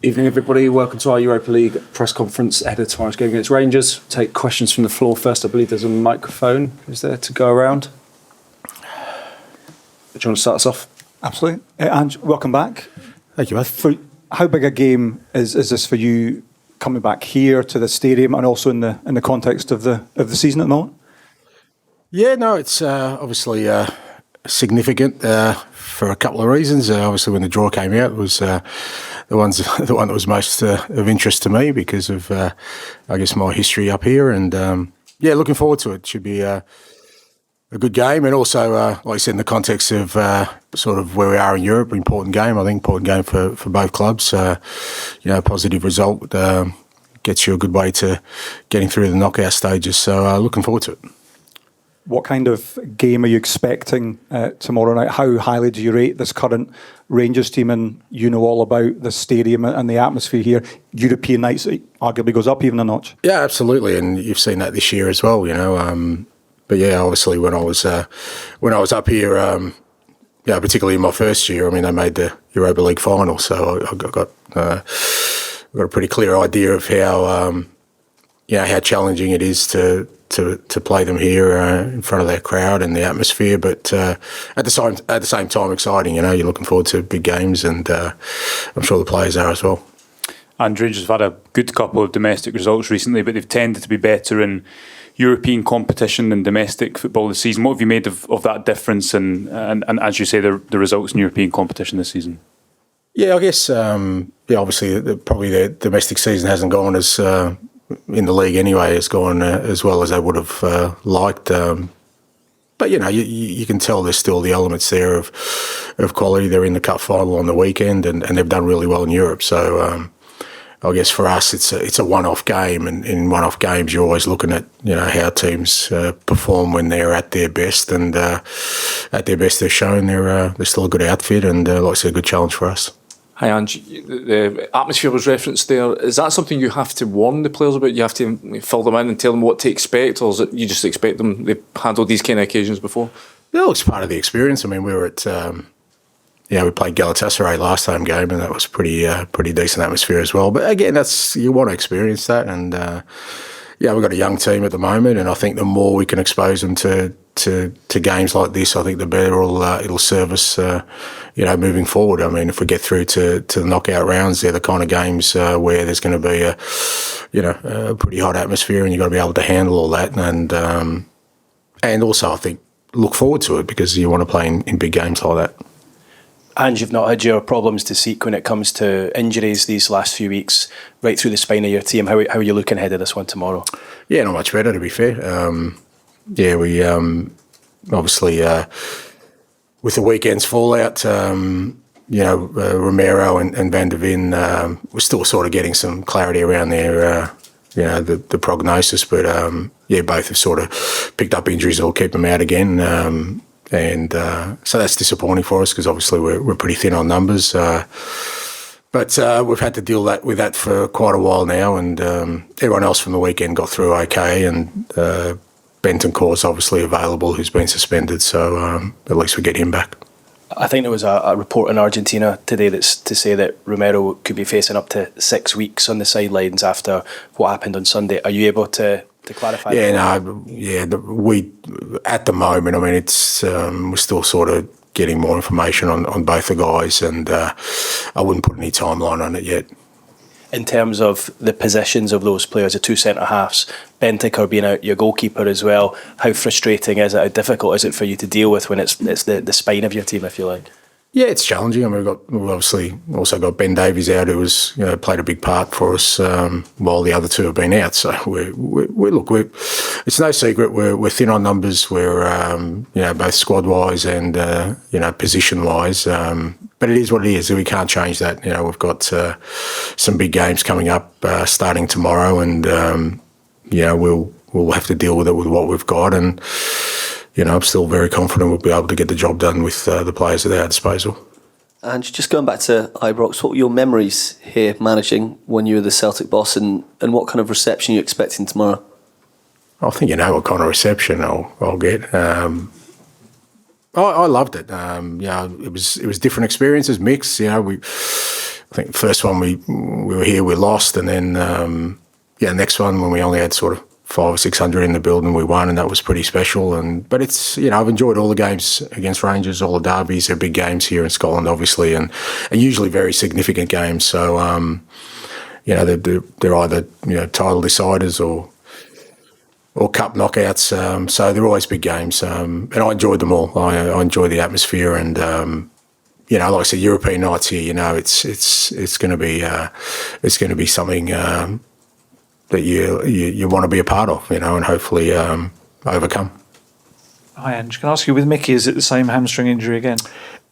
Evening, everybody. Welcome to our Europa League press conference ahead of tomorrow's game against Rangers. Take questions from the floor first. I believe there's a microphone. Is there to go around? Do you want to start us off? Absolutely. Ange, welcome back. Thank you, For how big a game is this for you, coming back here to the stadium and also in the context of the season at the moment? Yeah, no, it's obviously significant for a couple of reasons. Obviously, when the draw came out, it was the one that was most of interest to me because of, I guess, my history up here. And looking forward to it. Should be a good game, and also, like I said, in the context of sort of where we are in Europe, important game. I think important game for both clubs. Positive result gets you a good way to getting through the knockout stages. So looking forward to it. What kind of game are you expecting tomorrow night? How highly do you rate this current Rangers team? And you know all about the stadium and the atmosphere here. European nights arguably goes up even a notch. Yeah, absolutely, and you've seen that this year as well. But yeah, obviously when I was up here, particularly in my first year, I mean, they made the Europa League final, so I got a pretty clear idea of how challenging it is to play them here in front of that crowd and the atmosphere. But at the same time, exciting. You're looking forward to big games, and I'm sure the players are as well. And Rangers have had a good couple of domestic results recently, but they've tended to be better in European competition than domestic football this season. What have you made of that difference and as you say, the results in European competition this season? Yeah, I guess, obviously probably the domestic season hasn't gone as, in the league anyway, has gone as well as they would have liked. But, you can tell there's still the elements there of quality. They're in the cup final on the weekend and they've done really well in Europe. So, I guess for us, it's a one-off game, and in one-off games, you're always looking at how teams perform when they're at their best, and at their best, they're shown they're still a good outfit, and like I said, a good challenge for us. Hi, Ange. The atmosphere was referenced there. Is that something you have to warn the players about? You have to fill them in and tell them what to expect, or is it you just expect them? They've handled these kind of occasions before. Yeah, it's part of the experience. I mean, we were at. We played Galatasaray last home game, and that was pretty decent atmosphere as well. But again, you want to experience that, and we've got a young team at the moment, and I think the more we can expose them to games like this, I think the better it'll serve us, moving forward. I mean, if we get through to the knockout rounds, they're the kind of games where there's going to be a pretty hot atmosphere, and you've got to be able to handle all that, and also I think look forward to it because you want to play in big games like that. And you've not had your problems to seek when it comes to injuries these last few weeks, right through the spine of your team. How are you looking ahead of this one tomorrow? Yeah, not much better, to be fair. We obviously, with the weekend's fallout, Romero and Van der Ven, we're still sort of getting some clarity around their, the prognosis. But, both have sort of picked up injuries that will keep them out again. And so that's disappointing for us because obviously we're pretty thin on numbers. But we've had to deal with that for quite a while now, and everyone else from the weekend got through okay. And Bentoncourt's obviously available, who's been suspended, so at least we get him back. I think there was a report in Argentina today that's to say that Romero could be facing up to 6 weeks on the sidelines after what happened on Sunday. Are you able to clarify? We at the moment, I mean, it's we're still sort of getting more information on both the guys, and I wouldn't put any timeline on it yet. In terms of the positions of those players, the two centre halves, Bentancur being out, your goalkeeper as well, how frustrating is it? How difficult is it for you to deal with when it's the spine of your team, if you like? Yeah, it's challenging. I mean, we've obviously also got Ben Davies out, who was played a big part for us while the other two have been out. So it's no secret we're thin on numbers. We're both squad wise and position wise. But it is what it is. We can't change that. We've got some big games coming up starting tomorrow, and we'll have to deal with it with what we've got. And I'm still very confident we'll be able to get the job done with the players at our disposal. And just going back to Ibrox, what were your memories here managing when you were the Celtic boss, and what kind of reception are you expecting tomorrow? I think what kind of reception I'll get. I loved it. It was different experiences, mixed. I I think the first one we were here, we lost, and then next one when we only had sort of 500 or 600 in the building, we won, and that was pretty special. But it's I've enjoyed all the games against Rangers, all the derbies. They're big games here in Scotland, obviously, and usually very significant games. So they're either title deciders or cup knockouts. So they're always big games, and I enjoyed them all. I enjoy the atmosphere, and like I said, European nights here. It's going to be something that you want to be a part of, and hopefully overcome. Hi, Ange. Can I ask you, with Mickey, is it the same hamstring injury again?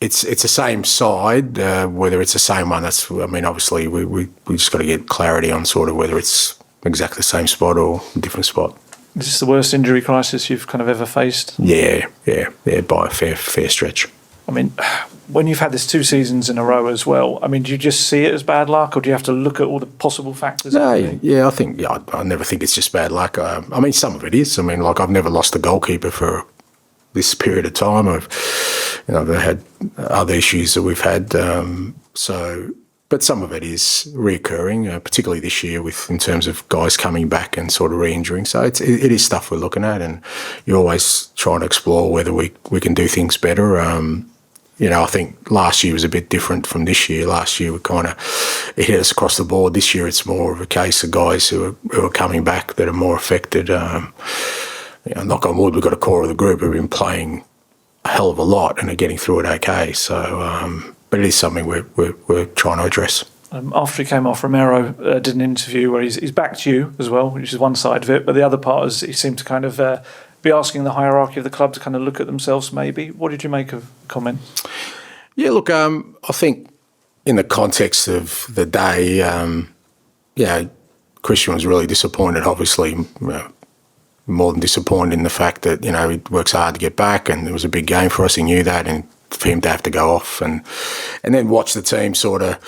It's the same side. Whether it's the same one, obviously we just got to get clarity on sort of whether it's exactly the same spot or a different spot. Is this the worst injury crisis you've kind of ever faced? Yeah, by a fair stretch. When you've had this 2 seasons in a row as well, do you just see it as bad luck, or do you have to look at all the possible factors? No, I never think it's just bad luck. Some of it is. I've never lost a goalkeeper for this period of time. I've had other issues that we've had. But some of it is reoccurring, particularly this year in terms of guys coming back and sort of re-injuring. So it is stuff we're looking at, and you're always trying to explore whether we can do things better. I think last year was a bit different from this year. Last year it hit us across the board. This year it's more of a case of guys who are coming back that are more affected. Knock on wood, we've got a core of the group who've been playing a hell of a lot and are getting through it okay. So, but it is something we're trying to address. After he came off, Romero did an interview where he's backed you as well, which is one side of it, but the other part is he seemed to kind of be asking the hierarchy of the club to kind of look at themselves maybe. What did you make of the comment? Yeah, look, I think in the context of the day, Cristian was really disappointed, obviously, more than disappointed in the fact that, he works hard to get back, and it was a big game for us. He knew that, and for him to have to go off and then watch the team sort of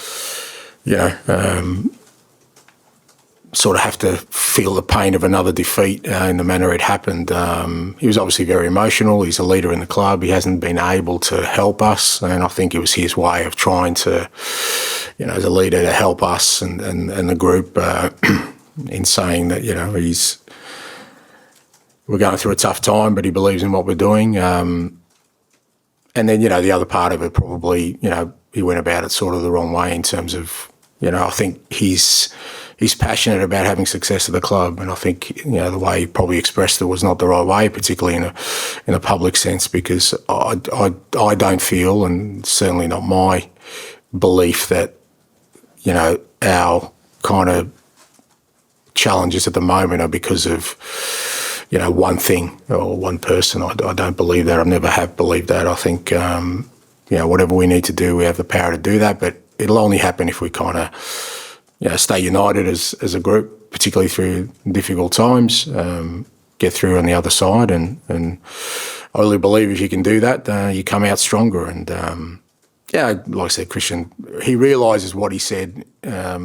have to feel the pain of another defeat in the manner it happened. He was obviously very emotional. He's a leader in the club. He hasn't been able to help us, and I think it was his way of trying to, as a leader, to help us and the group in saying that, we're going through a tough time, but he believes in what we're doing. And then, the other part of it probably, he went about it sort of the wrong way in terms of, I think he's passionate about having success at the club, and I think the way he probably expressed it was not the right way, particularly in a public sense, because I don't feel, and certainly not my belief, that our kind of challenges at the moment are because of one thing or one person. I don't believe that. I never have believed that. I think whatever we need to do, we have the power to do that, but it'll only happen if we kind of stay united as a group, particularly through difficult times, get through on the other side, and I really believe if you can do that, you come out stronger. And like I said, Cristian, he realises what he said. A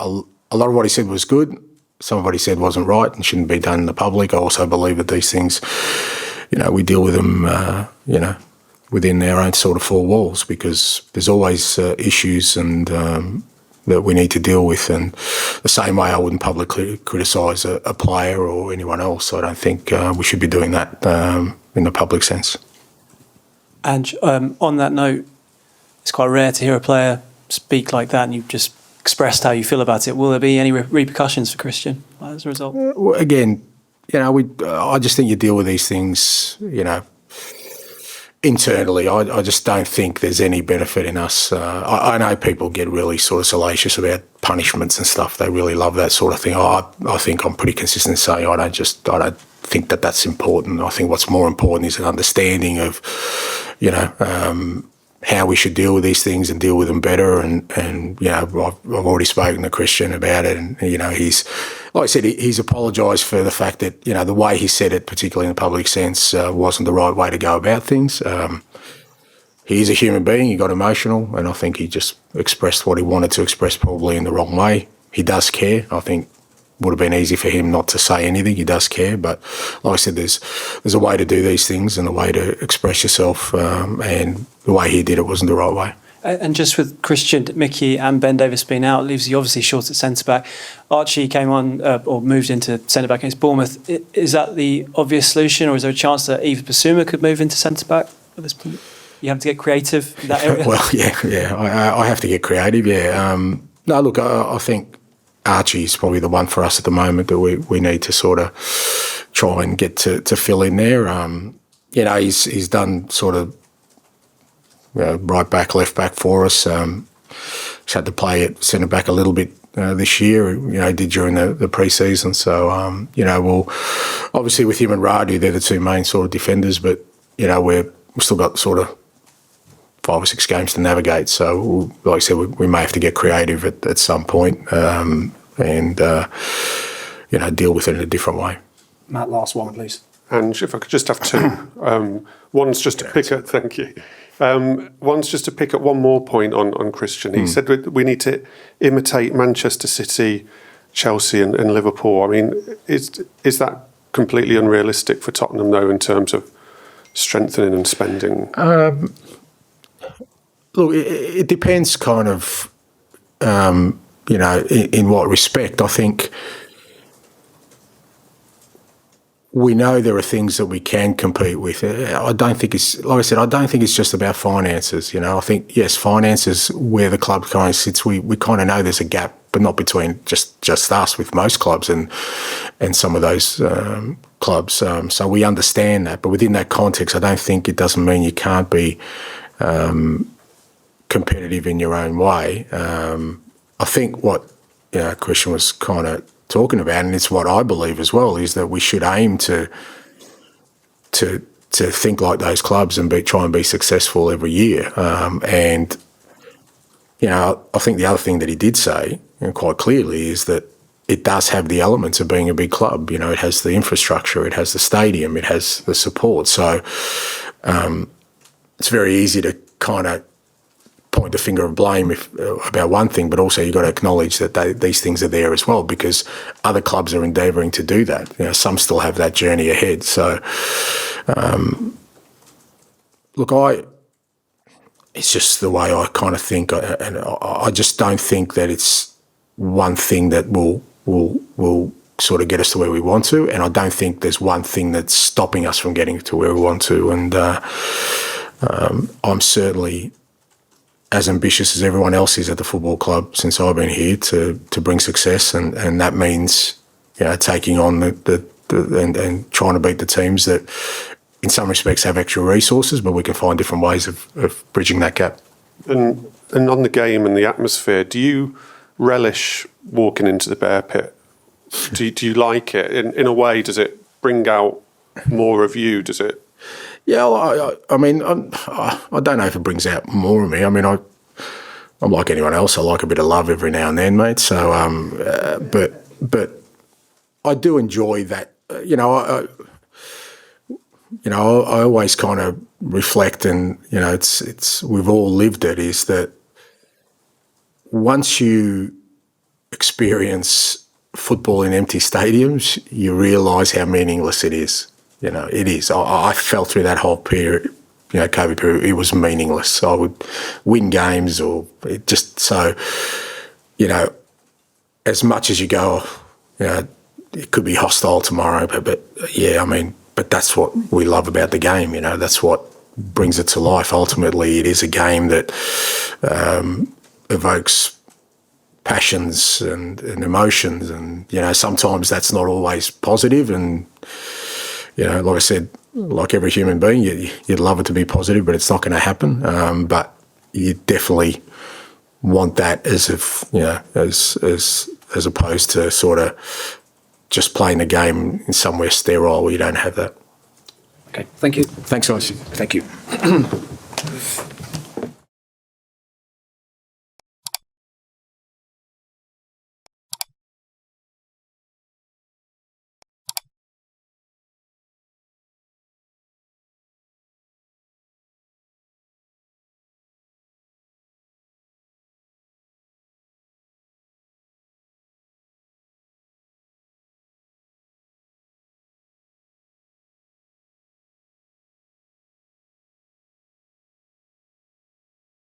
lot of what he said was good. Some of what he said wasn't right and shouldn't be done in the public. I also believe that these things, we deal with them, within our own sort of four walls, because there's always issues and that we need to deal with. And the same way I wouldn't publicly criticise a player or anyone else, I don't think we should be doing that in the public sense. And on that note, it's quite rare to hear a player speak like that, and you've just expressed how you feel about it. Will there be any repercussions for Cristian as a result? Well, again, I just think you deal with these things, internally. I just don't think there's any benefit in us. I know people get really sort of salacious about punishments and stuff. They really love that sort of thing. I think I'm pretty consistent in saying I don't think that that's important. I think what's more important is an understanding of, how we should deal with these things and deal with them better. And I've already spoken to Cristian about it, and he's, like I said, he's apologised for the fact that the way he said it, particularly in the public sense, wasn't the right way to go about things. He's a human being. He got emotional, and I think he just expressed what he wanted to express, probably in the wrong way. He does care. I think would have been easy for him not to say anything. He does care, but like I said, there's a way to do these things and a way to express yourself, and the way he did it wasn't the right way. And just with Cristian, Mickey and Ben Davis being out, leaves you obviously short at centre-back. Archie came on or moved into centre-back against Bournemouth. Is that the obvious solution, or is there a chance that Yves Bissouma could move into centre-back at this point? You have to get creative in that area? Well, yeah. I have to get creative, yeah. No, look, I think Archie's probably the one for us at the moment that we need to sort of try and get to fill in there. He's done sort of right back, left back for us. He's had to play at centre back a little bit this year. He did during the pre-season. So we'll obviously with him and Radu, they're the two main sort of defenders. But we've still got sort of 5 or 6 games to navigate. So like I said, we may have to get creative at some point and deal with it in a different way. Matt, last one, please. And if I could just have 2. One's just to pick up. Thank you. One's just to pick up one more point on Cristian. He said we need to imitate Manchester City, Chelsea, and Liverpool. I mean, is that completely unrealistic for Tottenham though, in terms of strengthening and spending? Look, it depends, kind of. In what respect? I think we know there are things that we can compete with. I don't think it's, like I said, I don't think it's just about finances. I think, yes, finances, where the club kind of sits, we kind of know there's a gap, but not between just us, with most clubs and some of those clubs. So we understand that. But within that context, I don't think it doesn't mean you can't be competitive in your own way. I think what Cristian was kind of talking about, and it's what I believe as well, is that we should aim to think like those clubs and try and be successful every year. I think the other thing that he did say, quite clearly, is that it does have the elements of being a big club. It has the infrastructure, it has the stadium, it has the support. So it's very easy to kind of point the finger of blame about one thing, but also you've got to acknowledge that these things are there as well, because other clubs are endeavouring to do that. Some still have that journey ahead. So, it's just the way I kind of think, and I just don't think that it's one thing that will sort of get us to where we want to, and I don't think there's one thing that's stopping us from getting to where we want to. And I'm certainly as ambitious as everyone else is at the football club since I've been here to bring success, and that means taking on and trying to beat the teams that in some respects have extra resources, but we can find different ways of bridging that gap. And on the game and the atmosphere, do you relish walking into the Bear Pit? Do you like it? In a way, does it bring out more of you? Does it? Yeah, well, I don't know if it brings out more of me. I mean, I'm like anyone else. I like a bit of love every now and then, mate. So, but I do enjoy that. I always kind of reflect, and it's we've all lived it. Is that once you experience football in empty stadiums, you realise how meaningless it is. It is. I fell through that whole period, COVID period. It was meaningless. I would win games, or it just so, as much as you go, it could be hostile tomorrow. But that's what we love about the game. That's what brings it to life. Ultimately, it is a game that evokes passions and emotions, and sometimes that's not always positive. And like I said, like every human being, you'd love it to be positive, but it's not going to happen. But you definitely want that as opposed to sort of just playing a game in somewhere sterile where you don't have that. Okay, thank you. Thanks, guys. Thank you.